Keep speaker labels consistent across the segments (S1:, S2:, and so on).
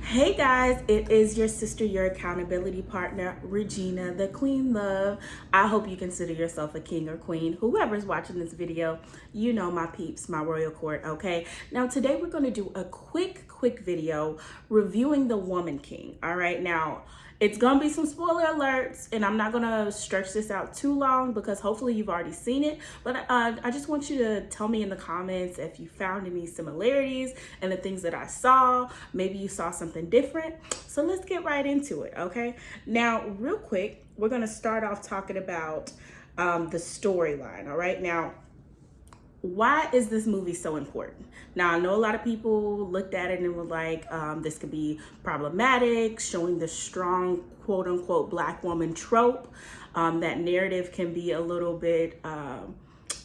S1: Hey guys, it is your sister, your accountability partner, Regina, the Queen Love. I hope you consider yourself a king or queen. Whoever's watching this video, you know my peeps, my royal court, okay? Now today we're gonna do a quick video reviewing The Woman King, all right? Now, it's gonna be some spoiler alerts, and I'm not gonna stretch this out too long because hopefully you've already seen it. But I just want you to tell me in the comments if you found any similarities and the things that I saw. Maybe you saw something different. So let's get right into it, okay? Now, real quick, we're gonna start off talking about the storyline, all right? Now, why is this movie so important? Now, I know a lot of people looked at it and were like, this could be problematic, showing the strong quote unquote black woman trope. That narrative can be a little bit,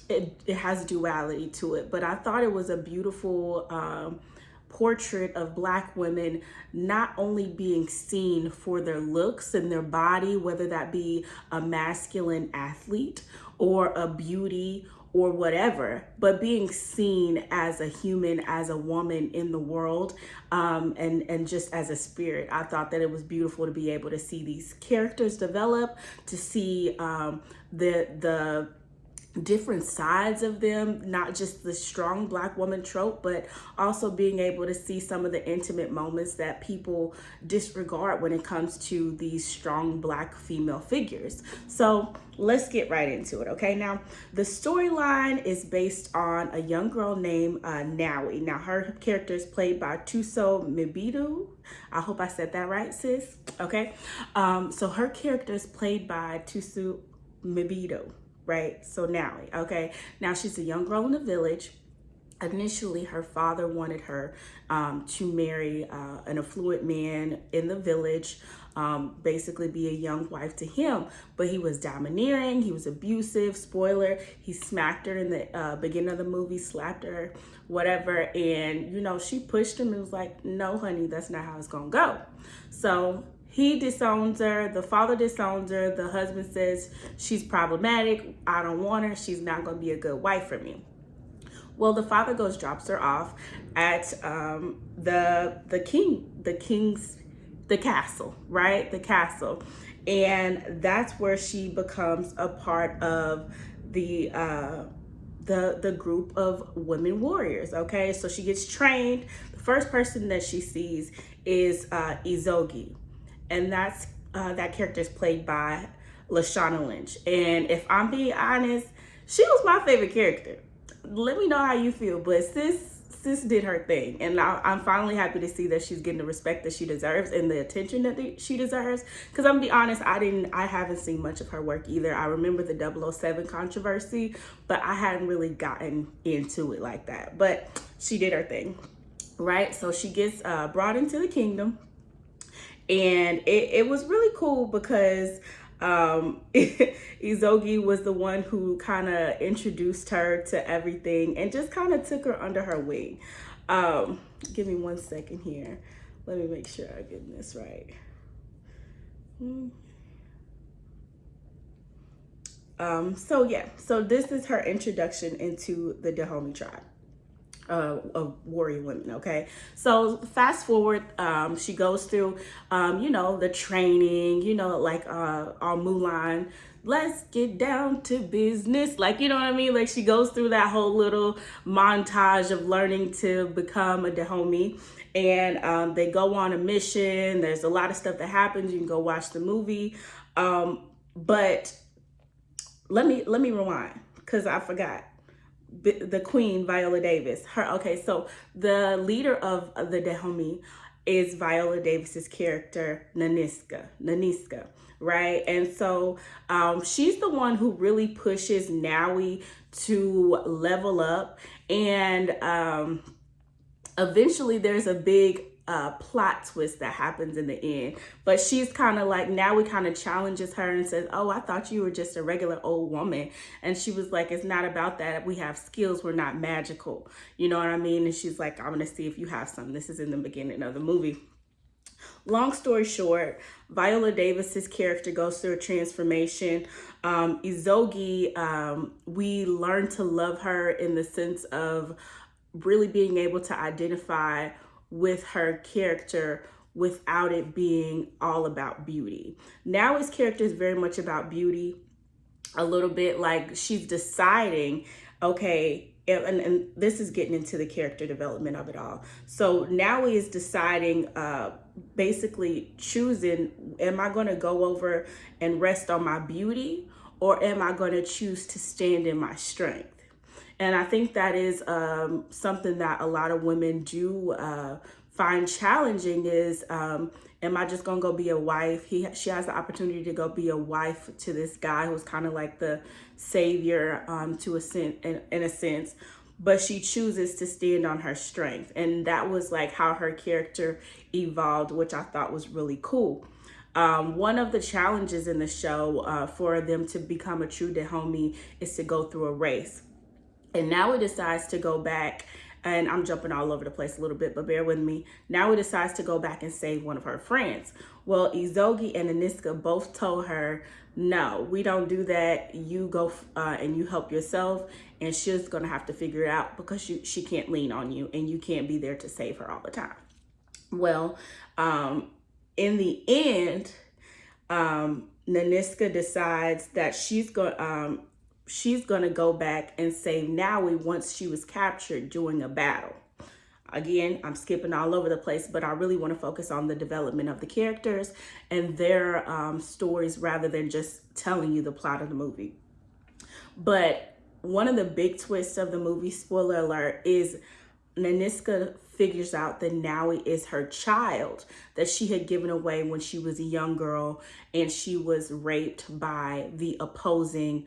S1: it has duality to it, but I thought it was a beautiful portrait of black women not only being seen for their looks and their body, whether that be a masculine athlete or a beauty or whatever, but being seen as a human, as a woman in the world, and just as a spirit. I thought that it was beautiful to be able to see these characters develop, to see the different sides of them, not just the strong black woman trope, but also being able to see some of the intimate moments that people disregard when it comes to these strong black female figures. So let's get right into it, okay? Now, the storyline is based on a young girl named Nawi. Now, her character is played by Tuso Mibidu. I hope I said that right, sis. Okay. So her character is played by Tuso Mibidu, right? So Nawi, okay? Now she's a young girl in the village. Initially, her father wanted her to marry an affluent man in the village, basically be a young wife to him, but he was domineering, he was abusive. Spoiler, he smacked her in the beginning of the movie, slapped her, whatever, and you know, she pushed him and was like, no honey, that's not how it's gonna go. So he disowns her, the father disowns her, the husband says she's problematic, I don't want her, she's not gonna be a good wife for me. Well, the father drops her off at the castle, right? The castle, and that's where she becomes a part of the group of women warriors. Okay, so she gets trained. The first person that she sees is Izogi, and that character is played by Lashana Lynch. And if I'm being honest, she was my favorite character. Let me know how you feel, but sis did her thing, and I'm finally happy to see that she's getting the respect that she deserves and the attention that she deserves. Because I'm gonna be honest, I haven't seen much of her work either. I remember the 007 controversy, but I hadn't really gotten into it like that. But she did her thing, right? So she gets brought into the kingdom, and it was really cool because Izogi was the one who kind of introduced her to everything and just kind of took her under her wing. Give me 1 second here. Let me make sure I get this right. So yeah, so this is her introduction into the Dahomey tribe of warrior women. Okay, so fast forward, she goes through you know, the training, you know, like on Mulan, let's get down to business, like, you know what I mean, like she goes through that whole little montage of learning to become a Dahomey, and they go on a mission. There's a lot of stuff that happens. You can go watch the movie, but let me rewind because I forgot the queen, Viola Davis. So the leader of the Dahomey is Viola Davis's character, Naniska, right? And so she's the one who really pushes Nawi to level up, and eventually there's a big plot twist that happens in the end, but she's kind of like, now we kind of challenges her and says, oh, I thought you were just a regular old woman. And she was like, it's not about that, we have skills, we're not magical, you know what I mean? And she's like, I'm gonna see if you have some. This is in the beginning of the movie. Long story short, Viola Davis's character goes through a transformation. Izogi, we learn to love her in the sense of really being able to identify with her character without it being all about beauty. Naomi's character is very much about beauty, a little bit like she's deciding, okay, and this is getting into the character development of it all. So now he is deciding, basically choosing, am I going to go over and rest on my beauty, or am I going to choose to stand in my strength? And I think that is something that a lot of women do find challenging is, am I just gonna go be a wife? She has the opportunity to go be a wife to this guy who's kind of like the savior, to a sense, in a sense, but she chooses to stand on her strength. And that was like how her character evolved, which I thought was really cool. One of the challenges in the show, for them to become a true Dahomey, is to go through a race. And now he decides to go back, and I'm jumping all over the place a little bit, but bear with me. Now he decides to go back and save one of her friends. Well, Izogi and Aniska both told her, no, we don't do that. You go and you help yourself, and she's gonna have to figure it out because she can't lean on you, and you can't be there to save her all the time. Well, in the end, Naniska decides that she's gonna go back and save Naui once she was captured during a battle. Again, I'm skipping all over the place, but I really want to focus on the development of the characters and their stories rather than just telling you the plot of the movie. But one of the big twists of the movie, spoiler alert, is Naniska figures out that Naui is her child that she had given away when she was a young girl, and she was raped by the opposing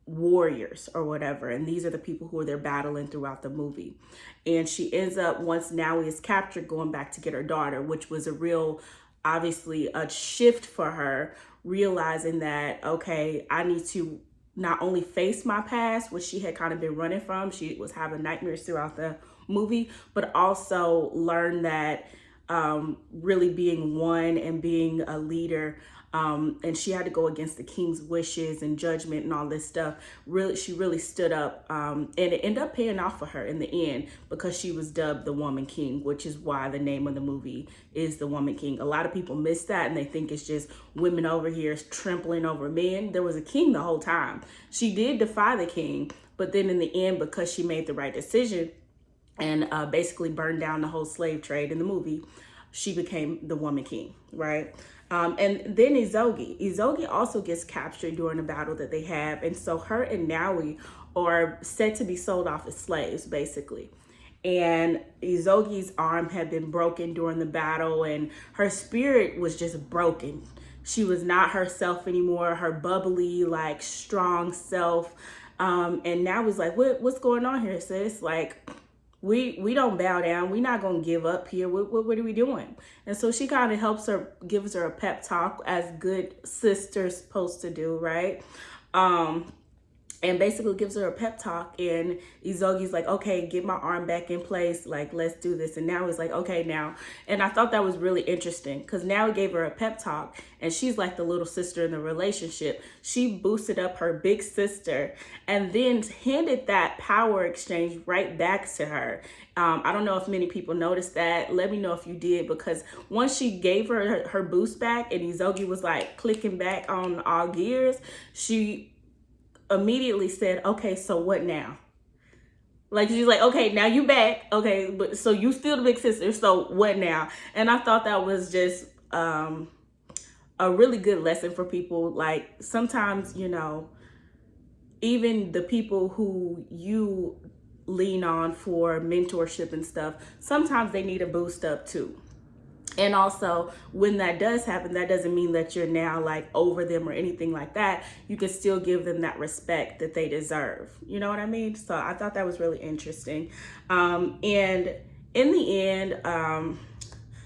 S1: warriors or whatever. And these are the people who they're battling throughout the movie. And she ends up, once Naui is captured, going back to get her daughter, which was a real, obviously, a shift for her, realizing that, okay, I need to not only face my past, which she had kind of been running from, she was having nightmares throughout the movie, but also learn that really being one and being a leader, and she had to go against the king's wishes and judgment and all this stuff. Really, she really stood up, and it ended up paying off for her in the end because she was dubbed the Woman King, which is why the name of the movie is The Woman King. A lot of people miss that and they think it's just women over here trampling over men. There was a king the whole time. She did defy the king, but then in the end, because she made the right decision and basically burned down the whole slave trade in the movie, she became the Woman King, right? And then Izogi also gets captured during a battle that they have. And so her and Naui are said to be sold off as slaves, basically. And Izogi's arm had been broken during the battle, and her spirit was just broken. She was not herself anymore, her bubbly, like, strong self. And Naui's like, what's going on here, sis? Like, we don't bow down. We're not going to give up here. What are we doing? And so she kind of helps her, gives her a pep talk as good sisters supposed to do, right? And basically gives her a pep talk, and Izogi's like, okay, get my arm back in place. Like, let's do this. And now he's like, okay, now. And I thought that was really interesting because now he gave her a pep talk, and she's like the little sister in the relationship. She boosted up her big sister and then handed that power exchange right back to her. I don't know if many people noticed that. Let me know if you did, because once she gave her boost back and Izogi was like clicking back on all gears, she immediately said, okay, so what now? Like, she's like, okay, now you back. Okay, but so you still the big sister, so what now? And I thought that was just a really good lesson for people. Like, sometimes, you know, even the people who you lean on for mentorship and stuff, sometimes they need a boost up too. And also, when that does happen, that doesn't mean that you're now like over them or anything like that. You can still give them that respect that they deserve. You know what I mean? So I thought that was really interesting. And in the end,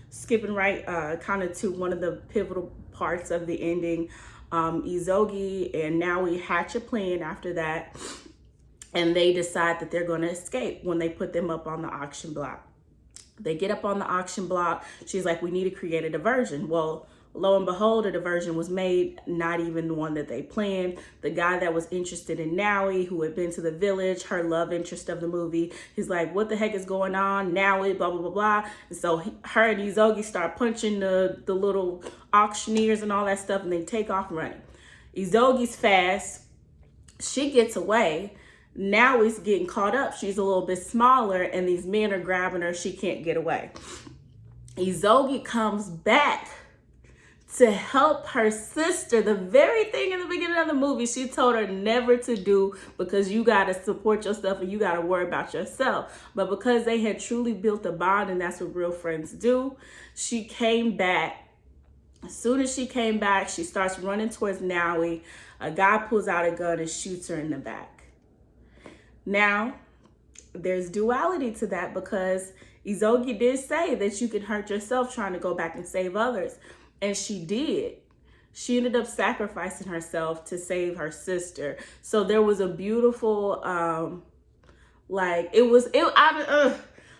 S1: skipping right kind of to one of the pivotal parts of the ending, Izogi and Naui hatch a plan after that. And they decide that they're going to escape when they put them up on the auction block. They get up on the auction block. She's like, we need to create a diversion. Well, Lo and behold, a diversion was made, not even the one that they planned. The guy that was interested in Naui, who had been to the village, her love interest of the movie, he's like, what the heck is going on? Naui, blah, blah, blah, blah. And so her and Izogi start punching the little auctioneers and all that stuff, and they take off running. Izogi's fast. She gets away. Naui's getting caught up. She's a little bit smaller, and these men are grabbing her. She can't get away. Izogi comes back to help her sister, the very thing in the beginning of the movie she told her never to do, because you got to support yourself and you got to worry about yourself. But because they had truly built a bond, and that's what real friends do, she came back. As soon as she came back, she starts running towards Naui. A guy pulls out a gun and shoots her in the back. Now, there's duality to that, because Izogi did say that you can hurt yourself trying to go back and save others. And she did. She ended up sacrificing herself to save her sister. So there was a beautiful,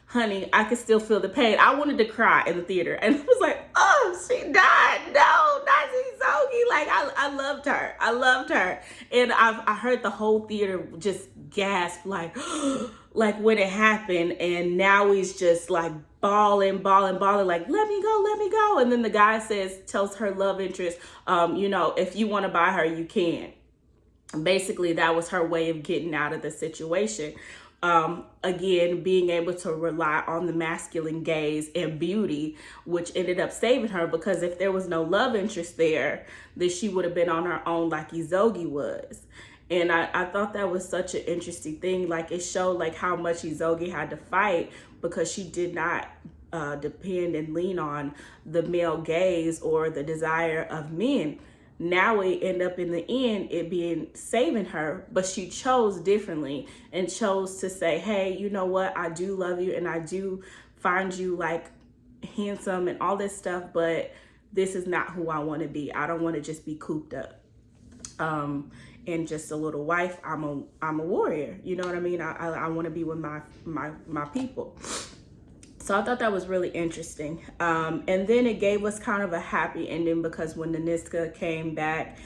S1: honey, I could still feel the pain. I wanted to cry in the theater. And I was like, oh, she died. No, not Izogi. Like, I loved her. I loved her. And I heard the whole theater just gasp, like, like when it happened. And now he's just like bawling, like, let me go. And then the guy tells her love interest, if you want to buy her, you can. Basically, that was her way of getting out of the situation. Again, being able to rely on the masculine gaze and beauty, which ended up saving her, because if there was no love interest there, then she would have been on her own like Izogi was. And I thought that was such an interesting thing. Like, it showed like how much Izogi had to fight, because she did not depend and lean on the male gaze or the desire of men. Now it ended up in the end it being saving her, but she chose differently and chose to say, hey, you know what, I do love you and I do find you like handsome and all this stuff, but this is not who I want to be. I don't want to just be cooped up and just a little wife. I'm a warrior, you know what I mean? I want to be with my people. So I thought that was really interesting. And then it gave us kind of a happy ending, because when Nanisca came back,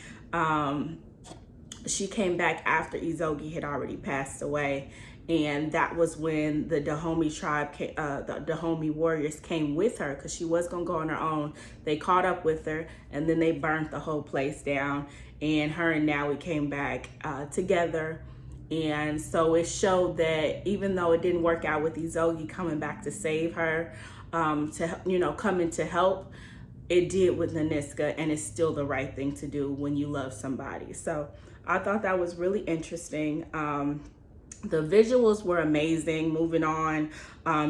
S1: she came back after Izogi had already passed away. And that was when the Dahomey tribe, the Dahomey warriors came with her, because she was going to go on her own. They caught up with her, and then they burnt the whole place down. And her and Naui came back together. And so it showed that even though it didn't work out with Izogi coming back to save her, coming to help, it did with Nanisca, and it's still the right thing to do when you love somebody. So I thought that was really interesting. The visuals were amazing. Moving on,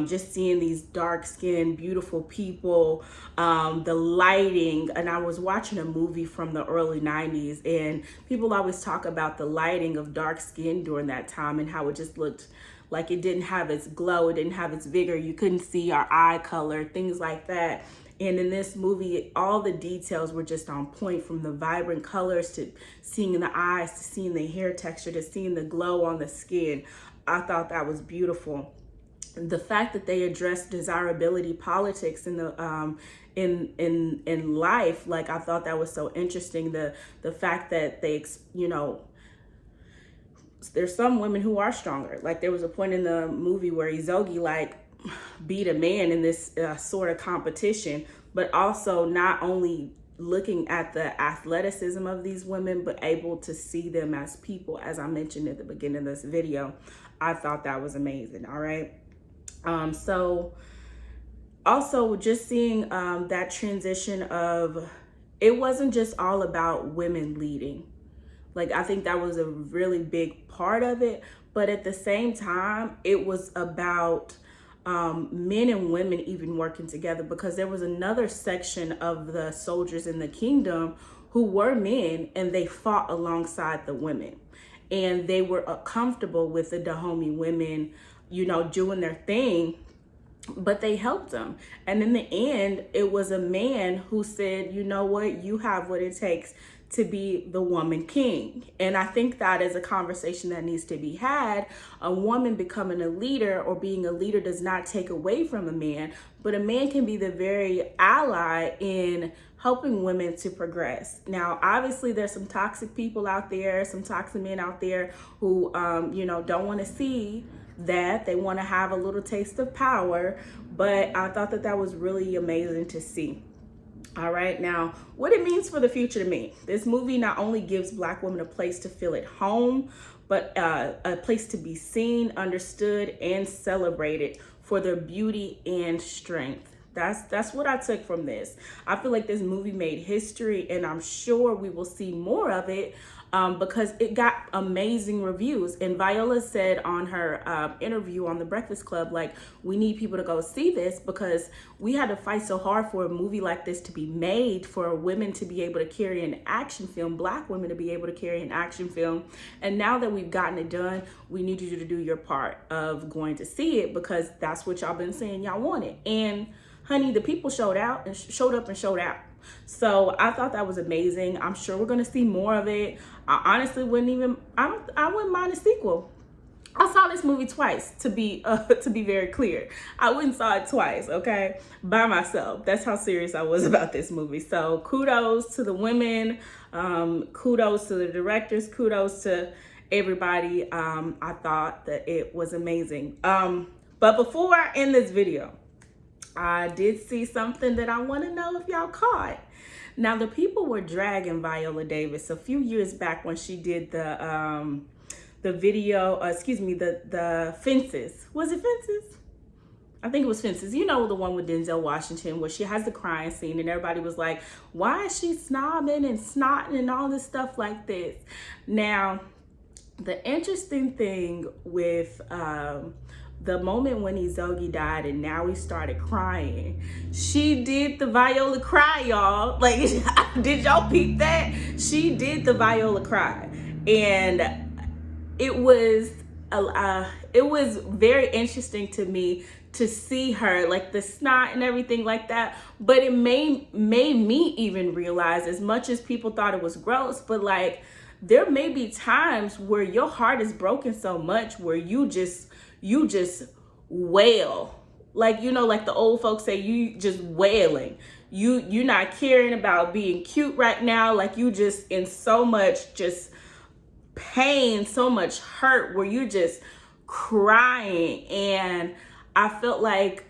S1: just seeing these dark-skinned, beautiful people, the lighting. And I was watching a movie from the early 90s, and people always talk about the lighting of dark skin during that time and how it just looked like it didn't have its glow, it didn't have its vigor. You couldn't see our eye color, things like that. And in this movie, all the details were just on point, from the vibrant colors to seeing in the eyes, to seeing the hair texture, to seeing the glow on the skin. I thought that was beautiful. The fact that they addressed desirability politics in the in life, like, I thought that was so interesting. The fact that they, there's some women who are stronger. Like, there was a point in the movie where Izogi beat a man in this sort of competition, but also not only looking at the athleticism of these women, but able to see them as people, as I mentioned at the beginning of this video. I thought that was amazing. All right. So also just seeing that transition of, it wasn't just all about women leading. Like, I think that was a really big part of it, but at the same time, it was about men and women even working together, because there was another section of the soldiers in the kingdom who were men, and they fought alongside the women, and they were comfortable with the Dahomey women, doing their thing, but they helped them. And in the end, it was a man who said, you know what, you have what it takes to be the woman king. And I think that is a conversation that needs to be had. A woman becoming a leader or being a leader does not take away from a man, but a man can be the very ally in helping women to progress. Now, obviously, there's some toxic people out there, some toxic men out there who, don't want to see that. They want to have a little taste of power, but I thought that was really amazing to see. All right, now what it means for the future to me. This movie not only gives Black women a place to feel at home, but a place to be seen, understood, and celebrated for their beauty and strength. That's what I took from this. I feel like this movie made history, and I'm sure we will see more of it because it got amazing reviews. And Viola said on her interview on The Breakfast Club, like, we need people to go see this because we had to fight so hard for a movie like this to be made, for women to be able to carry an action film, Black women to be able to carry an action film. And now that we've gotten it done, we need you to do your part of going to see it because that's what y'all been saying y'all wanted. And honey, the people showed out and showed up and showed out. So I thought that was amazing. I'm sure we're going to see more of it. I honestly I wouldn't mind a sequel. I saw this movie twice, to be very clear. I went and saw it twice, okay, by myself. That's how serious I was about this movie. So kudos to the women, kudos to the directors, kudos to everybody. I thought that it was amazing. But before I end this video, I did see something that I want to know if y'all caught. Now, the people were dragging Viola Davis a few years back when she did the video, the Fences. Was it Fences? I think it was Fences. You know, the one with Denzel Washington where she has the crying scene and everybody was like, why is she snobbing and snotting and all this stuff like this? Now, the interesting thing with the moment when Izogi died and now we started crying, she did the Viola cry, y'all. Like, did y'all peep that? She did the Viola cry. And it was very interesting to me to see her, like the snot and everything like that. But it made me even realize, as much as people thought it was gross, but like, there may be times where your heart is broken so much where you just wail. Like, like the old folks say, you just wailing. You're not caring about being cute right now. Like, you just in so much just pain, so much hurt where you're just crying. And I felt like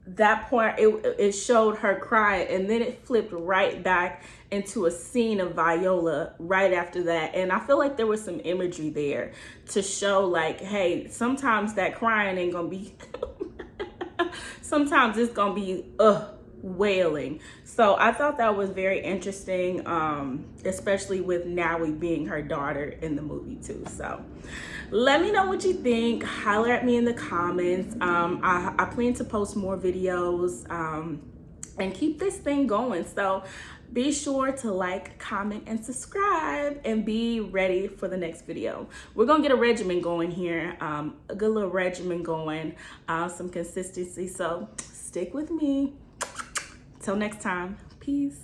S1: that point, it showed her crying, and then it flipped right back into a scene of Viola right after that. And I feel like there was some imagery there to show, like, hey, sometimes that crying ain't gonna be sometimes it's gonna be wailing. So I thought that was very interesting, especially with Naui being her daughter in the movie too. So let me know what you think. Holler at me in the comments. I plan to post more videos and keep this thing going. So be sure to like, comment, and subscribe, and be ready for the next video. We're gonna get a regimen going here, a good little regimen going, some consistency. So stick with me. Till next time, peace.